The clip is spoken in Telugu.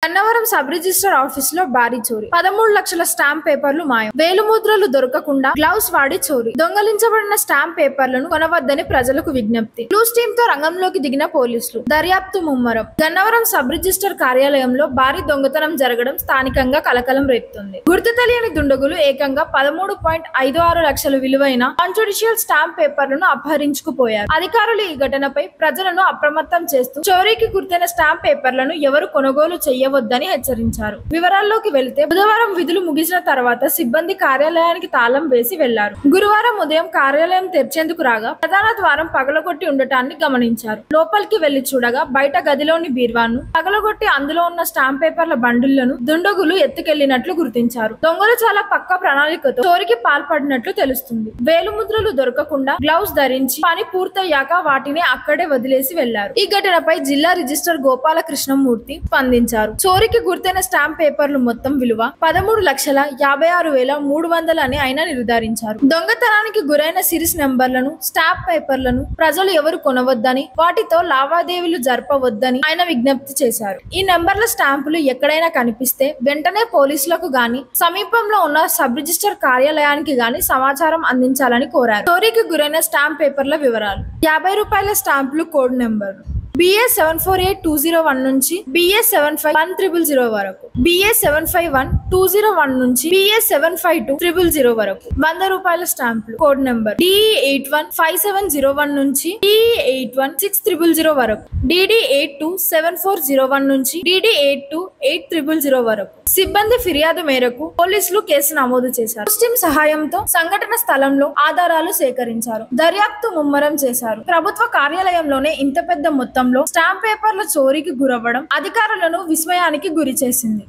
గన్నవరం సబ్ రిజిస్టర్ ఆఫీస్ లో భారీ చోరీ 13 లక్షల స్టాంప్ పేపర్లు మాయం. వేలుముద్రలు దొరకకుండా గ్లౌస్ వాడి చోరీ. దొంగలించబడిన స్టాంప్ పేపర్లను కొనవద్దని ప్రజలకు విజ్ఞప్తి. బ్లూస్ టీమ్ తో రంగంలోకి దిగిన పోలీసులు. దర్యాప్తు ముమ్మరం. గన్నవరం సబ్ రిజిస్టర్ కార్యాలయంలో భారీ దొంగతనం జరగడం స్థానికంగా కలకలం రేపుతుంది. గుర్తు తెలియని దుండగులు ఏకంగా 13.56 లక్షల విలువైన కాన్స్టిట్యూషనల్ స్టాంప్ పేపర్లను అపహరించుకుపోయారు. అధికారులు ఈ ఘటనపై ప్రజలను అప్రమత్తం చేస్తూ చోరీకి గుర్తైన స్టాంప్ పేపర్లను ఎవరు కొనుగోలు చేయవద్దని హెచ్చరించారు. వివరాల్లోకి వెళితే బుధవారం విధులు ముగిసిన తర్వాత సిబ్బంది కార్యాలయానికి తాళం వేసి వెళ్లారు. గురువారం ఉదయం కార్యాలయం తెరిచేందుకు రాగా ప్రధాన ద్వారం పగలగొట్టి ఉండటాన్ని గమనించారు. లోపలికి వెళ్లి చూడగా బయట గదిలోని బీర్వాను పగలగొట్టి అందులో ఉన్న స్టాంప్ పేపర్ల బండిళ్లను దుండగులు ఎత్తుకెళ్లినట్లు గుర్తించారు. దొంగలు చాలా పక్క ప్రణాళికతో చోరీకి పాల్పడినట్లు తెలుస్తుంది. వేలుముద్రలు దొరకకుండా గ్లౌస్ ధరించి పని పూర్తయ్యాక వాటిని అక్కడే వదిలేసి వెళ్లారు. ఈ ఘటనపై జిల్లా రిజిస్టర్ గోపాలకృష్ణమూర్తి స్పందించారు. చోరీకి గుర్తైన స్టాంప్ పేపర్లు మొత్తం విలువ 13,56,300 అని ఆయన నిర్ధారించారు. దొంగతనానికి గురైన సిరీస్ నెంబర్లను స్టాంప్ పేపర్లను ప్రజలు ఎవరు కొనవద్దని వాటితో లావాదేవీలు జరపవద్దని ఆయన విజ్ఞప్తి చేశారు. ఈ నెంబర్ల స్టాంపులు ఎక్కడైనా కనిపిస్తే వెంటనే పోలీసులకు గాని సమీపంలో ఉన్న సబ్ రిజిస్టర్ కార్యాలయానికి గాని సమాచారం అందించాలని కోరారు. చోరీకి గురైన స్టాంప్ పేపర్ల వివరాలు: ₹50 స్టాంపులు కోడ్ నెంబర్లు BA748201 నుంచి BA751000 వరకు, BA751201 నుంచి BA752000 వరకు. ₹100 స్టాంపులు కోడ్ నెంబర్ DE815701 నుంచి DE816000 వరకు, DD827401 నుంచి DD828000 వరకు. సిబ్బంది ఫిర్యాదు మేరకు పోలీసులు కేసు నమోదు చేశారు. టీం సహాయంతో సంఘటన స్థలంలో ఆధారాలు సేకరించారు. దర్యాప్తు ముమ్మరం చేశారు. ప్రభుత్వ కార్యాలయంలోనే ఇంత పెద్ద మొత్తంలో స్టాంప్ పేపర్ల చోరీకి గురవ్వడం అధికారులను విస్మయానికి గురి చేసింది.